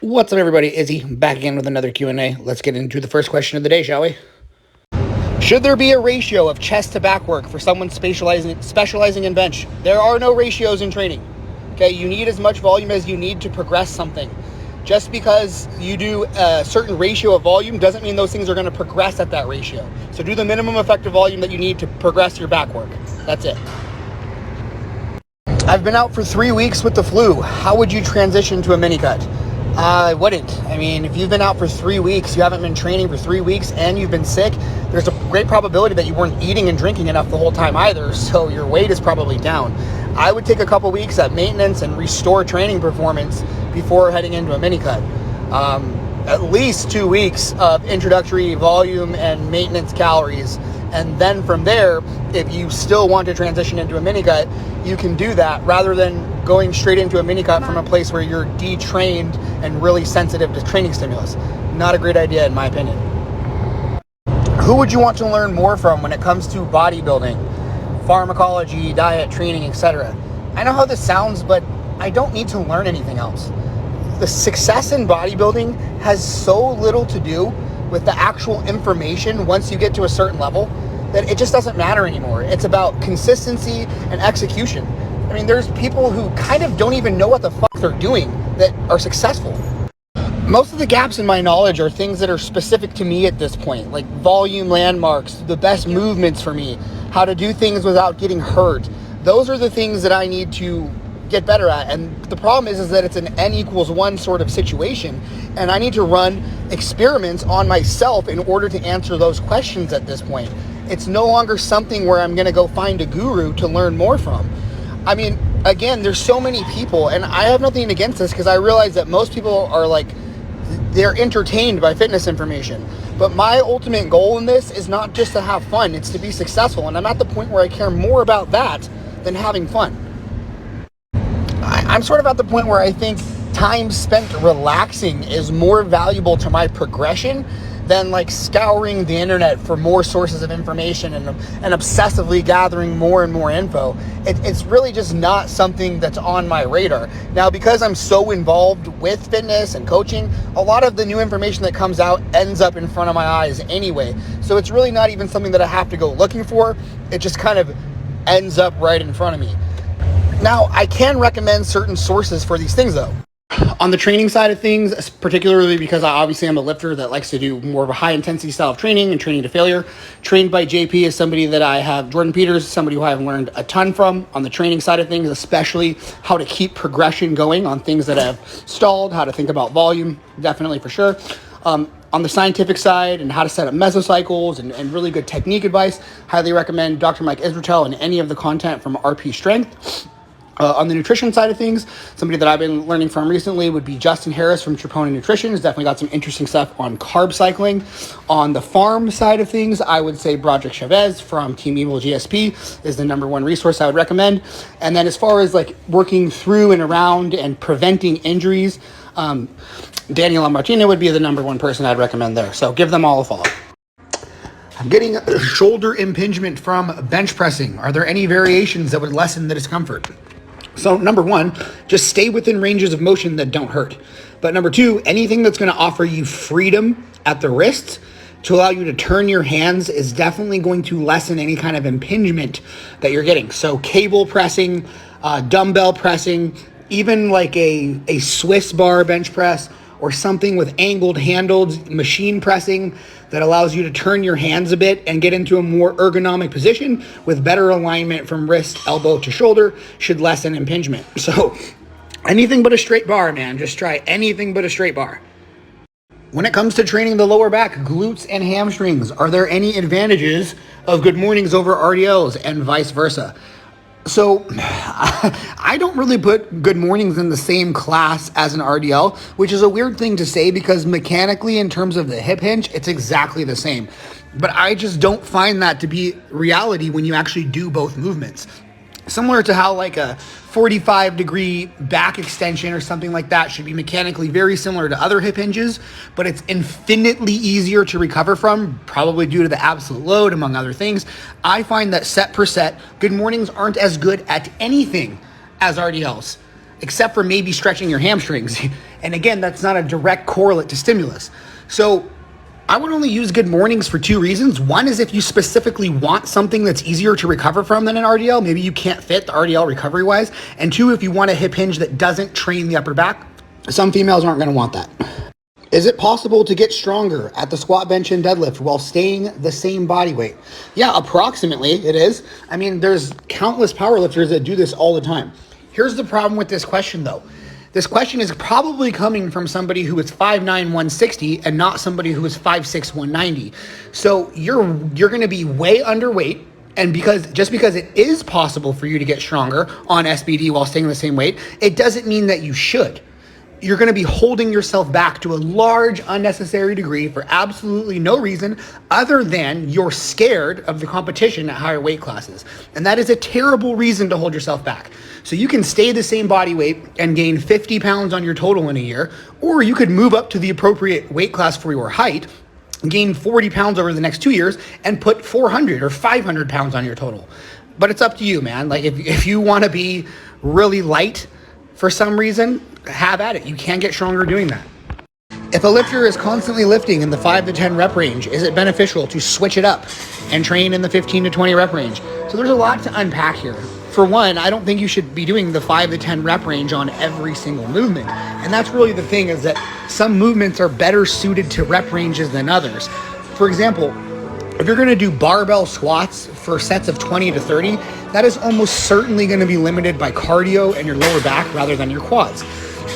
What's up, everybody? Izzy back again with another Q&A. Let's get into the first question of the day, shall we? Should there be a ratio of chest to back work for someone specializing in bench? There are no ratios in training. Okay, you need as much volume as you need to progress something. Just because you do a certain ratio of volume doesn't mean those things are going to progress at that ratio. So do the minimum effective volume that you need to progress your back work. That's it. I've been out for 3 weeks with the flu. How would you transition to a minicut? I wouldn't. I mean, if you've been out for 3 weeks, you haven't been training for 3 weeks, and you've been sick, there's a great probability that you weren't eating and drinking enough the whole time either, so your weight is probably down. I would take a couple weeks at maintenance and restore training performance before heading into a minicut. At least 2 weeks of introductory volume and maintenance calories. And then from there, if you still want to transition into a minicut, you can do that rather than going straight into a minicut from a place where you're detrained and really sensitive to training stimulus. Not a great idea, in my opinion. Who would you want to learn more from when it comes to bodybuilding, pharmacology, diet, training, etc.? I know how this sounds, but I don't need to learn anything else. The success in bodybuilding has so little to do with the actual information once you get to a certain level that it just doesn't matter anymore. It's about consistency and execution. I mean, there's people who kind of don't even know what the fuck they're doing that are successful. Most of the gaps in my knowledge are things that are specific to me at this point, like volume landmarks, the best movements for me, how to do things without getting hurt. Those are the things that I need to get better at. And the problem is that it's an N=1 sort of situation, and I need to run experiments on myself in order to answer those questions at this point. It's no longer something where I'm going to go find a guru to learn more from. I mean, again, there's so many people, and I have nothing against this because I realize that most people are like, they're entertained by fitness information. But my ultimate goal in this is not just to have fun, it's to be successful. And I'm at the point where I care more about that than having fun. I'm sort of at the point where I think time spent relaxing is more valuable to my progression than like scouring the internet for more sources of information and obsessively gathering more and more info. It's really just not something that's on my radar. Now, because I'm so involved with fitness and coaching, a lot of the new information that comes out ends up in front of my eyes anyway. So it's really not even something that I have to go looking for. It just kind of ends up right in front of me. Now, I can recommend certain sources for these things, though. On the training side of things, particularly because I obviously am a lifter that likes to do more of a high-intensity style of training and training to failure, Trained by JP is somebody that I have. Jordan Peters is somebody who I've learned a ton from on the training side of things, especially how to keep progression going on things that have stalled, how to think about volume, definitely for sure. On the scientific side and how to set up mesocycles and really good technique advice, highly recommend Dr. Mike Israetel and any of the content from RP Strength. On the nutrition side of things, somebody that I've been learning from recently would be Justin Harris from Tripona Nutrition. He's definitely got some interesting stuff on carb cycling. On the farm side of things, I would say Broderick Chavez from Team Evil GSP is the number one resource I would recommend. And then as far as like working through and around and preventing injuries, Daniel Martina would be the number one person I'd recommend there. So give them all a follow. I'm getting shoulder impingement from bench pressing. Are there any variations that would lessen the discomfort? So number one, just stay within ranges of motion that don't hurt. But number two, anything that's going to offer you freedom at the wrists to allow you to turn your hands is definitely going to lessen any kind of impingement that you're getting. So cable pressing, dumbbell pressing, even like a Swiss bar bench press or something with angled handled machine pressing that allows you to turn your hands a bit and get into a more ergonomic position with better alignment from wrist, elbow to shoulder should lessen impingement. So anything but a straight bar, man. Just try anything but a straight bar. When it comes to training the lower back, glutes, and hamstrings, are there any advantages of good mornings over RDLs and vice versa? So I don't really put good mornings in the same class as an RDL, which is a weird thing to say because mechanically in terms of the hip hinge, it's exactly the same. But I just don't find that to be reality when you actually do both movements. Similar to how like a 45-degree back extension or something like that should be mechanically very similar to other hip hinges, but it's infinitely easier to recover from, probably due to the absolute load, among other things. I find that set per set, good mornings aren't as good at anything as RDLs, except for maybe stretching your hamstrings. And again, that's not a direct correlate to stimulus. So I would only use good mornings for two reasons. One is if you specifically want something that's easier to recover from than an RDL, maybe you can't fit the RDL recovery wise. And two, if you want a hip hinge that doesn't train the upper back, some females aren't going to want that. Is it possible to get stronger at the squat, bench, and deadlift while staying the same body weight? Yeah, approximately it is. I mean, there's countless powerlifters that do this all the time. Here's the problem with this question though. This question is probably coming from somebody who is 5'9", 160 and not somebody who is 5'6", 190. So you're going to be way underweight. And just because it is possible for you to get stronger on SBD while staying the same weight, it doesn't mean that you should. You're going to be holding yourself back to a large unnecessary degree for absolutely no reason other than you're scared of the competition at higher weight classes. And that is a terrible reason to hold yourself back. So you can stay the same body weight and gain 50 pounds on your total in a year, or you could move up to the appropriate weight class for your height, gain 40 pounds over the next 2 years, and put 400 or 500 pounds on your total. But it's up to you, man. Like if you want to be really light for some reason, have at it. You can get stronger doing that. If a lifter is constantly lifting in the 5 to 10 rep range, is it beneficial to switch it up and train in the 15 to 20 rep range? So there's a lot to unpack here. For one, I don't think you should be doing the 5 to 10 rep range on every single movement. And that's really the thing, is that some movements are better suited to rep ranges than others. For example, if you're going to do barbell squats for sets of 20 to 30, that is almost certainly going to be limited by cardio and your lower back rather than your quads.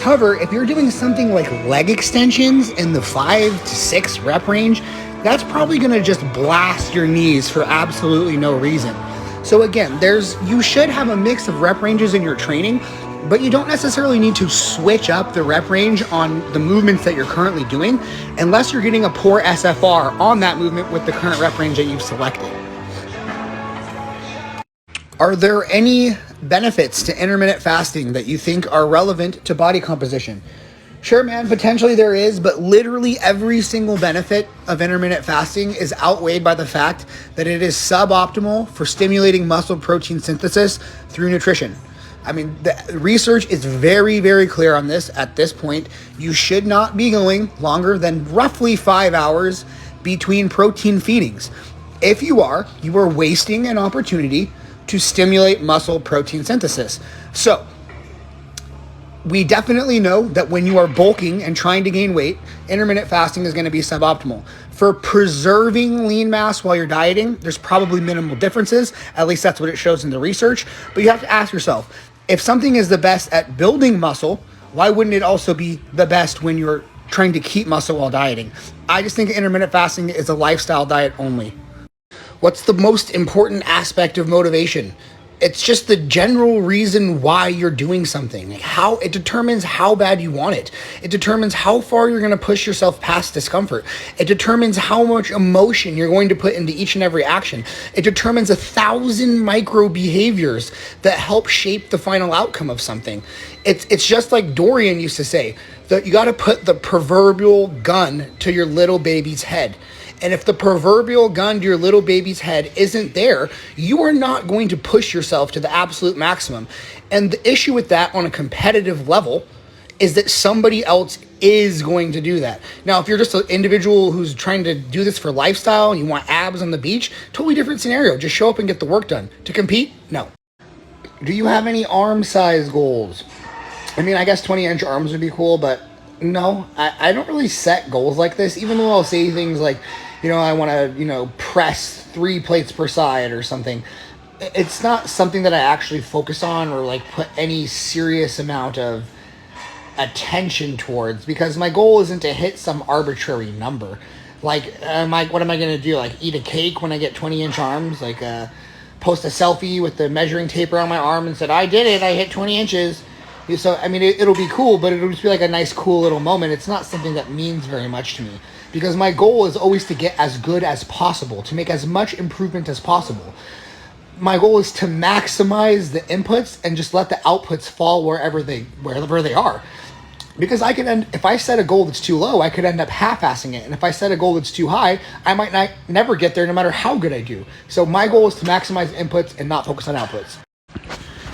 However, if you're doing something like leg extensions in the 5 to 6 rep range, that's probably going to just blast your knees for absolutely no reason. So again, you should have a mix of rep ranges in your training, but you don't necessarily need to switch up the rep range on the movements that you're currently doing unless you're getting a poor SFR on that movement with the current rep range that you've selected. Are there any benefits to intermittent fasting that you think are relevant to body composition? Sure, man, potentially there is, but literally every single benefit of intermittent fasting is outweighed by the fact that it is suboptimal for stimulating muscle protein synthesis through nutrition. I mean, the research is very, very clear on this at this point. You should not be going longer than roughly 5 hours between protein feedings. If you are wasting an opportunity to stimulate muscle protein synthesis. So, we definitely know that when you are bulking and trying to gain weight, intermittent fasting is going to be suboptimal. For preserving lean mass while you're dieting, there's probably minimal differences. At least that's what it shows in the research. But you have to ask yourself, if something is the best at building muscle, why wouldn't it also be the best when you're trying to keep muscle while dieting? I just think intermittent fasting is a lifestyle diet only. What's the most important aspect of motivation? It's just the general reason why you're doing something. How it determines how bad you want it. It determines how far you're going to push yourself past discomfort. It determines how much emotion you're going to put into each and every action. It determines 1,000 micro behaviors that help shape the final outcome of something. It's just like Dorian used to say, that you got to put the proverbial gun to your little baby's head. And if the proverbial gun to your little baby's head isn't there, you are not going to push yourself to the absolute maximum. And the issue with that on a competitive level is that somebody else is going to do that. Now, if you're just an individual who's trying to do this for lifestyle and you want abs on the beach, totally different scenario. Just show up and get the work done. To compete, no. Do you have any arm size goals? I mean, I guess 20-inch arms would be cool, but no, I don't really set goals like this, even though I'll say things like, I want to, press 3 plates per side or something. It's not something that I actually focus on or like put any serious amount of attention towards, because my goal isn't to hit some arbitrary number. Like, what am I going to do? Like, eat a cake when I get 20-inch arms? Like, post a selfie with the measuring tape around my arm and said, I did it, I hit 20 inches. So, I mean, it'll be cool, but it'll just be like a nice, cool little moment. It's not something that means very much to me, because my goal is always to get as good as possible, to make as much improvement as possible. My goal is to maximize the inputs and just let the outputs fall wherever they are. Because if I set a goal that's too low, I could end up half-assing it. And if I set a goal that's too high, I might never get there no matter how good I do. So my goal is to maximize inputs and not focus on outputs.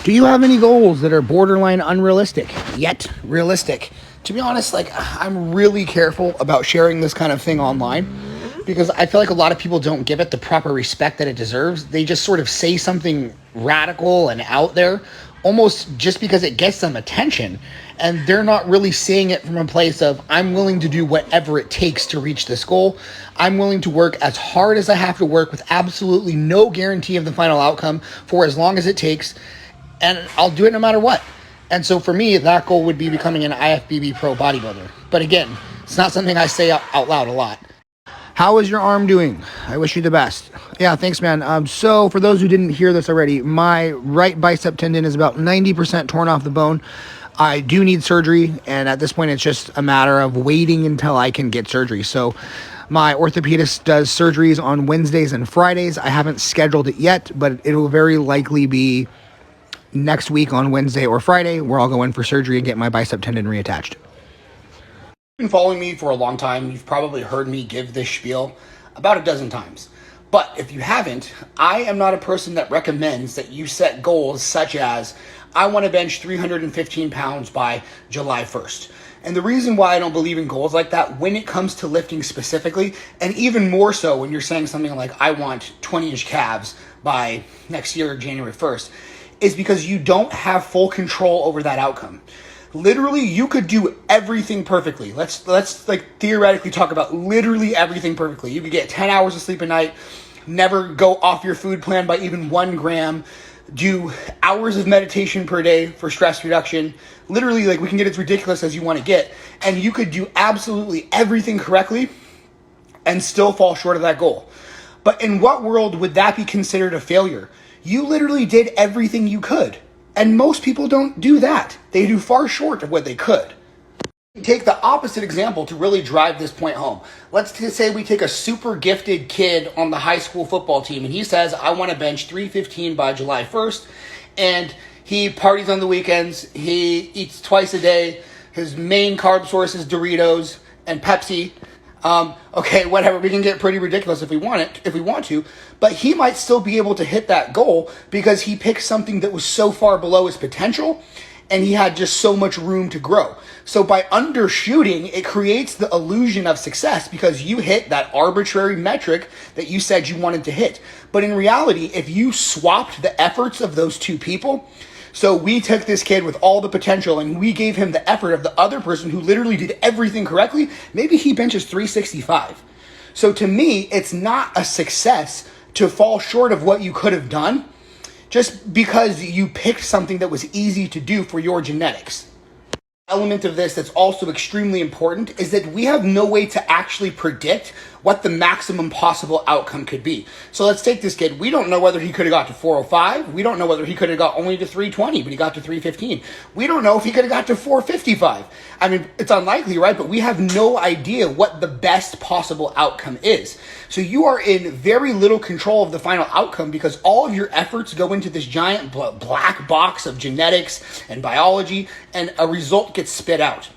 Do you have any goals that are borderline unrealistic, yet realistic? To be honest, like, I'm really careful about sharing this kind of thing online because I feel like a lot of people don't give it the proper respect that it deserves. They just sort of say something radical and out there almost just because it gets them attention, and they're not really seeing it from a place of, I'm willing to do whatever it takes to reach this goal. I'm willing to work as hard as I have to work with absolutely no guarantee of the final outcome for as long as it takes, and I'll do it no matter what. And so for me, that goal would be becoming an IFBB pro bodybuilder. But again, it's not something I say out loud a lot. How is your arm doing? I wish you the best. Yeah, thanks, man. So for those who didn't hear this already, my right bicep tendon is about 90% torn off the bone. I do need surgery, and at this point, it's just a matter of waiting until I can get surgery. So my orthopedist does surgeries on Wednesdays and Fridays. I haven't scheduled it yet, but it will very likely be next week on Wednesday or Friday, where I'll go in for surgery and get my bicep tendon reattached. If you've been following me for a long time, you've probably heard me give this spiel about a dozen times. But if you haven't, I am not a person that recommends that you set goals such as, I want to bench 315 pounds by July 1st. And the reason why I don't believe in goals like that when it comes to lifting specifically, and even more so when you're saying something like, I want 20-inch calves by next year, January 1st, is because you don't have full control over that outcome. Literally, you could do everything perfectly. Let's like theoretically talk about literally everything perfectly. You could get 10 hours of sleep a night, never go off your food plan by even 1 gram, do hours of meditation per day for stress reduction. Literally, like, we can get as ridiculous as you want to get, and you could do absolutely everything correctly and still fall short of that goal. But in what world would that be considered a failure? You literally did everything you could. And most people don't do that. They do far short of what they could. Take the opposite example to really drive this point home. Let's say we take a super gifted kid on the high school football team, and he says, I want to bench 315 by July 1st, and he parties on the weekends, he eats twice a day, his main carb source is Doritos and Pepsi. Okay, whatever, we can get pretty ridiculous if we want to, but he might still be able to hit that goal because he picked something that was so far below his potential and he had just so much room to grow. So by undershooting, it creates the illusion of success because you hit that arbitrary metric that you said you wanted to hit. But in reality, if you swapped the efforts of those two people, so we took this kid with all the potential and we gave him the effort of the other person who literally did everything correctly, maybe he benches 365. So to me, it's not a success to fall short of what you could have done just because you picked something that was easy to do for your genetics. Element of this that's also extremely important is that we have no way to actually predict what the maximum possible outcome could be. So let's take this kid. We don't know whether he could have got to 405. We don't know whether he could have got only to 320, but he got to 315. We don't know if he could have got to 455. I mean, it's unlikely, right? But we have no idea what the best possible outcome is. So you are in very little control of the final outcome because all of your efforts go into this giant black box of genetics and biology, and a result gets spit out.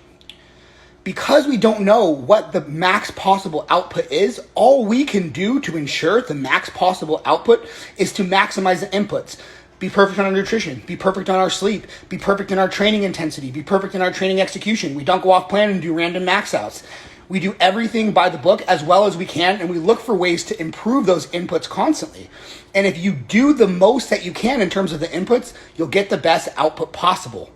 Because we don't know what the max possible output is, all we can do to ensure the max possible output is to maximize the inputs. Be perfect on our nutrition, be perfect on our sleep, be perfect in our training intensity, be perfect in our training execution. We don't go off plan and do random max outs. We do everything by the book as well as we can, and we look for ways to improve those inputs constantly. And if you do the most that you can in terms of the inputs, you'll get the best output possible.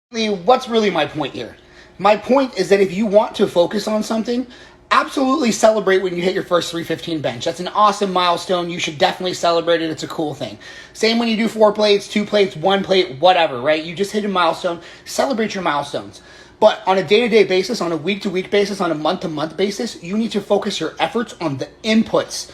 What's really my point here? My point is that if you want to focus on something, absolutely celebrate when you hit your first 315 bench. That's an awesome milestone. You should definitely celebrate it. It's a cool thing. Same when you do 4 plates, 2 plates, 1 plate, whatever, right? You just hit a milestone. Celebrate your milestones. But on a day-to-day basis, on a week-to-week basis, on a month-to-month basis, you need to focus your efforts on the inputs.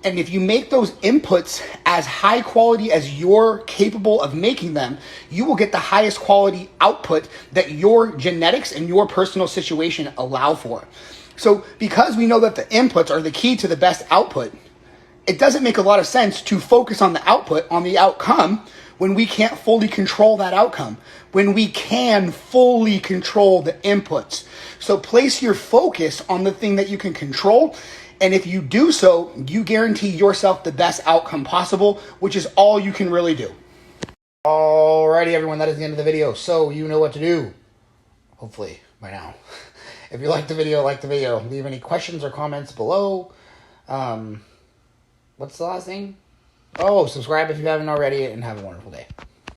And if you make those inputs as high quality as you're capable of making them, you will get the highest quality output that your genetics and your personal situation allow for. So because we know that the inputs are the key to the best output, it doesn't make a lot of sense to focus on the output, on the outcome, when we can't fully control that outcome, when we can fully control the inputs. So place your focus on the thing that you can control. And if you do so, you guarantee yourself the best outcome possible, which is all you can really do. Alrighty, everyone, that is the end of the video. So you know what to do, hopefully. by now. If you liked the video, like the video. Leave any questions or comments below. What's the last thing? Oh, subscribe if you haven't already, and have a wonderful day.